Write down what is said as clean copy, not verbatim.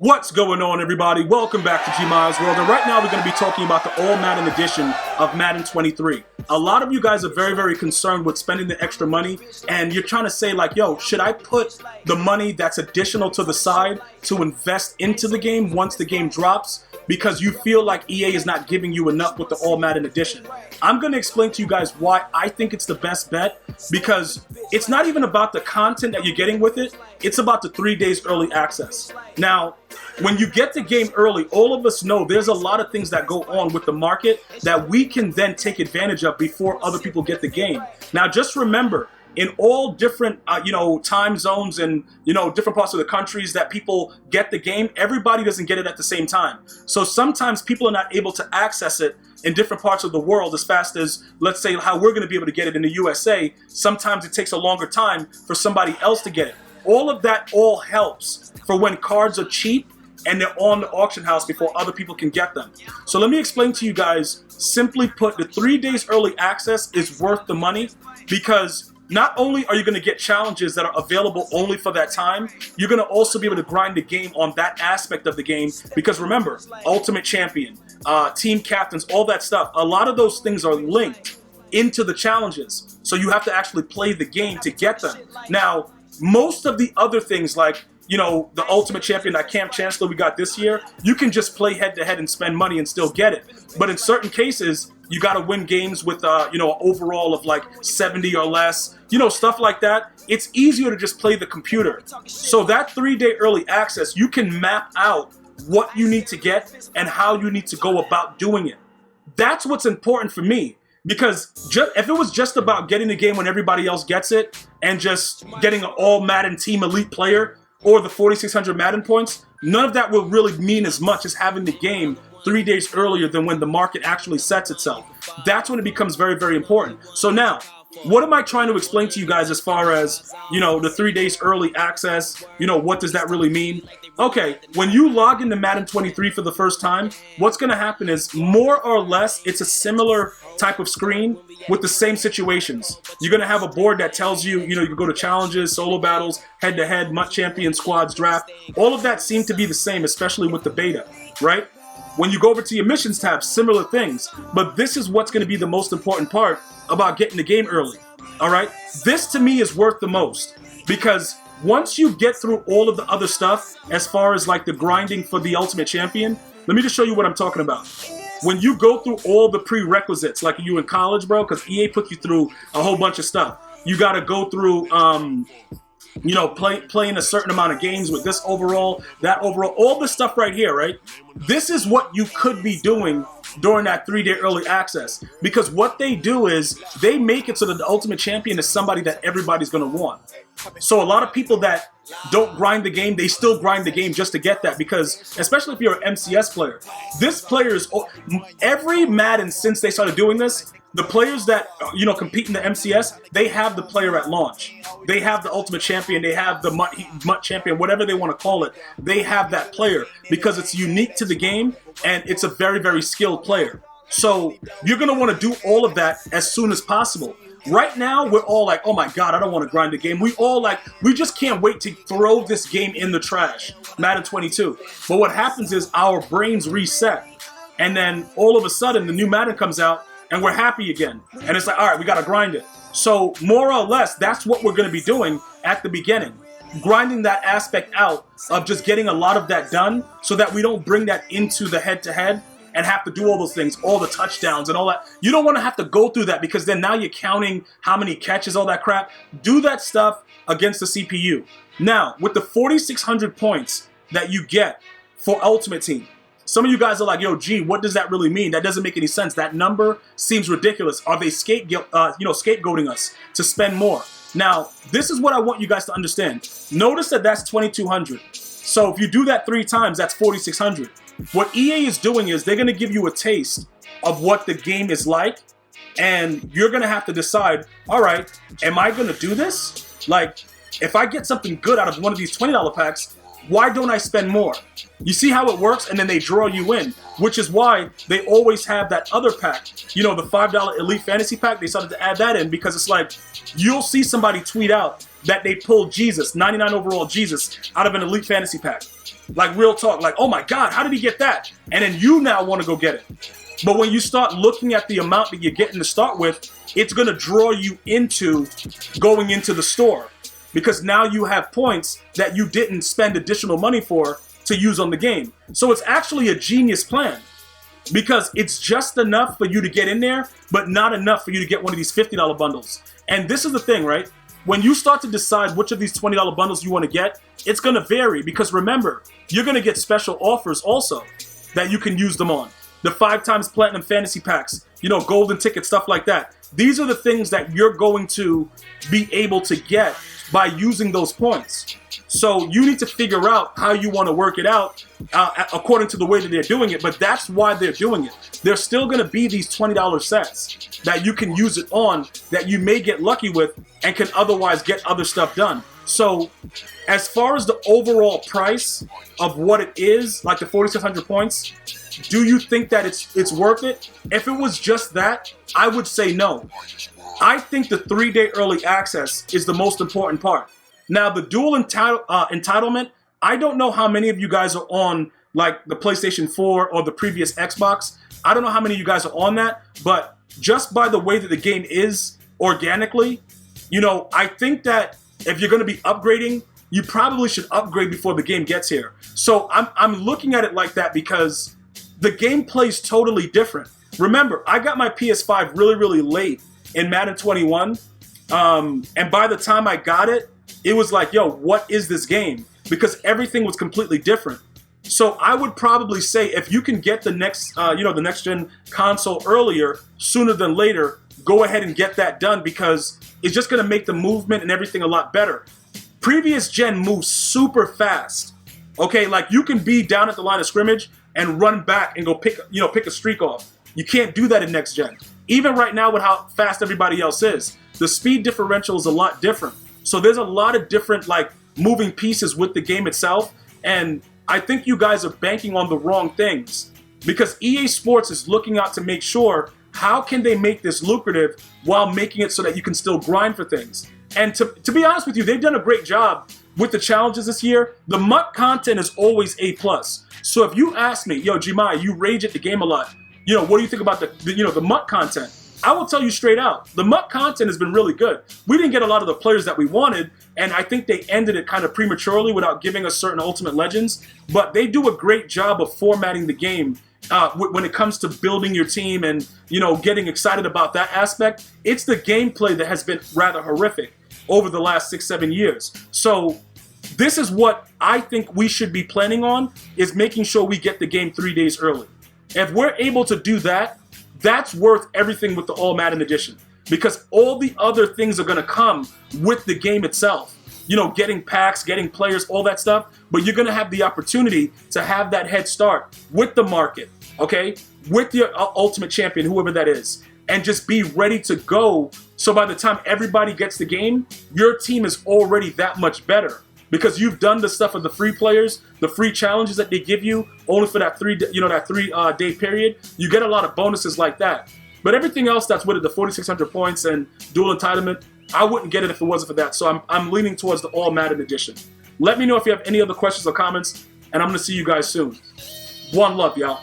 What's going on, everybody? Welcome back to GmiasWorld, and right now we're going to be talking about the All Madden Edition of Madden 23. A lot of you guys are very concerned with spending the extra money, and you're trying to say like, yo, should I put the money that's additional to the side to invest into the game once the game drops? Because you feel like EA is not giving you enough with the All Madden Edition. I'm going to explain to you guys why I think it's the best bet, because it's not even about the content that you're getting with it, it's about the 3 days early access. Now, when you get the game early, all of us know there's a lot of things that go on with the market that we can then take advantage of before other people get the game. Now, just remember, in all different, time zones and, different parts of the countries that people get the game, everybody doesn't get it at the same time. So sometimes people are not able to access it in different parts of the world as fast as, let's say, how we're going to be able to get it in the USA. Sometimes it takes a longer time for somebody else to get it. All of that all helps for when cards are cheap and they're on the auction house before other people can get them. So let me explain to you guys, simply put, the 3 days early access is worth the money, because not only are you going to get challenges that are available only for that time, you're going to also be able to grind the game on that aspect of the game, because remember, Ultimate Champion, team captains, all that stuff, a lot of those things are linked into the challenges. So you have to actually play the game to get them. Now, most of the other things like, the Ultimate Champion, that Camp Chancellor we got this year, you can just play head-to-head and spend money and still get it. But in certain cases, you got to win games with, an overall of like 70 or less, stuff like that. It's easier to just play the computer. So that 3 day early access, you can map out what you need to get and how you need to go about doing it. That's what's important for me. Because if it was just about getting the game when everybody else gets it and just getting an all Madden team elite player or the 4,600 Madden points, none of that will really mean as much as having the game 3 days earlier than when the market actually sets itself. That's when it becomes very important. So now, what am I trying to explain to you guys as far as, the 3 days early access? What does that really mean? Okay, when you log into Madden 23 for the first time, what's going to happen is, more or less, it's a similar type of screen with the same situations. You're going to have a board that tells you, you can go to challenges, solo battles, head-to-head, MUT champion, squads, draft. All of that seem to be the same, especially with the beta, right? When you go over to your missions tab, similar things. But this is what's going to be the most important part about getting the game early, all right? This, to me, is worth the most, because once you get through all of the other stuff, as far as like the grinding for the Ultimate Champion, let me just show you what I'm talking about. When you go through all the prerequisites, like you in college, bro, because EA put you through a whole bunch of stuff. You got to go through, playing a certain amount of games with this overall, that overall, all this stuff right here, right? This is what you could be doing during that 3 day early access, because what they do is they make it so that the Ultimate Champion is somebody that everybody's going to want. So a lot of people that don't grind the game, they still grind the game just to get that, because especially if you're an MCS player, this player is, every Madden since they started doing this, the players that, compete in the MCS, they have the player at launch. They have the Ultimate Champion, they have the MUT Champion, whatever they want to call it. They have that player because it's unique to the game and it's a very skilled player. So you're going to want to do all of that as soon as possible. Right now, we're all like, oh my God, I don't want to grind the game. We just can't wait to throw this game in the trash, Madden 22. But what happens is our brains reset. And then all of a sudden, the new Madden comes out, and we're happy again. And it's like, all right, we got to grind it. So more or less, that's what we're going to be doing at the beginning. Grinding that aspect out of just getting a lot of that done so that we don't bring that into the head-to-head and have to do all those things, all the touchdowns and all that. You don't want to have to go through that, because then now you're counting how many catches, all that crap. Do that stuff against the CPU. Now, with the 4,600 points that you get for Ultimate Team, some of you guys are like, yo, G, what does that really mean? That doesn't make any sense. That number seems ridiculous. Are they scapegoating us to spend more? Now, this is what I want you guys to understand. Notice that that's 2,200. So if you do that 3 times, that's 4,600. What EA is doing is they're going to give you a taste of what the game is like, and you're going to have to decide, all right, am I going to do this? Like, if I get something good out of one of these $20 packs, why don't I spend more? You see how it works? And then they draw you in, which is why they always have that other pack. The $5 Elite Fantasy Pack, they started to add that in, because it's like, you'll see somebody tweet out that they pulled Jesus, 99 overall Jesus, out of an Elite Fantasy Pack. Like real talk, like, oh my God, how did he get that? And then you now want to go get it. But when you start looking at the amount that you're getting to start with, it's going to draw you into going into the store. Because now you have points that you didn't spend additional money for to use on the game. So it's actually a genius plan. Because it's just enough for you to get in there, but not enough for you to get one of these $50 bundles. And this is the thing, right? When you start to decide which of these $20 bundles you want to get, it's going to vary. Because remember, you're going to get special offers also that you can use them on. The 5x Platinum Fantasy Packs, you know, golden tickets, stuff like that. These are the things that you're going to be able to get by using those points. So you need to figure out how you want to work it out according to the way that they're doing it. But that's why they're doing it. There's still going to be these $20 sets that you can use it on that you may get lucky with and can otherwise get other stuff done. So as far as the overall price of what it is, like the 4,600 points, do you think that it's worth it? If it was just that, I would say no. I think the 3-day early access is the most important part. Now, the dual entitlement, I don't know how many of you guys are on like the PlayStation 4 or the previous Xbox. I don't know how many of you guys are on that, but just by the way that the game is organically, you know, I think that if you're going to be upgrading, you probably should upgrade before the game gets here. So I'm looking at it like that because the gameplay is totally different. Remember, I got my PS5 really, really late in Madden 21, and by the time I got it, it was like, yo, what is this game? Because everything was completely different. So I would probably say if you can get the next, the next gen console earlier, sooner than later, go ahead and get that done because it's just going to make the movement and everything a lot better. Previous gen moves super fast. Okay, like you can be down at the line of scrimmage and run back and go pick a streak off. You can't do that in next gen. Even right now with how fast everybody else is, the speed differential is a lot different. So there's a lot of different like moving pieces with the game itself, and I think you guys are banking on the wrong things because EA Sports is looking out to make sure how can they make this lucrative while making it so that you can still grind for things. And to be honest with you, they've done a great job with the challenges this year. The MUT content is always A+. So if you ask me, yo, Gmia, you rage at the game a lot. You know, what do you think about the MUT content? I will tell you straight out, the MUT content has been really good. We didn't get a lot of the players that we wanted, and I think they ended it kind of prematurely without giving us certain Ultimate Legends, but they do a great job of formatting the game when it comes to building your team and, you know, getting excited about that aspect. It's the gameplay that has been rather horrific over the last 6-7 years. So this is what I think we should be planning on, is making sure we get the game 3 days early. If we're able to do that, that's worth everything with the All Madden Edition, because all the other things are going to come with the game itself. You know, getting packs, getting players, all that stuff, but you're going to have the opportunity to have that head start with the market, okay, with your Ultimate Champion, whoever that is, and just be ready to go. So by the time everybody gets the game, your team is already that much better because you've done the stuff of the free players, the free challenges that they give you only for that 3 day period. You get a lot of bonuses like that. But everything else that's with it, the 4,600 points and dual entitlement, I wouldn't get it if it wasn't for that. So I'm leaning towards the All Madden Edition. Let me know if you have any other questions or comments, and I'm going to see you guys soon. One love, y'all.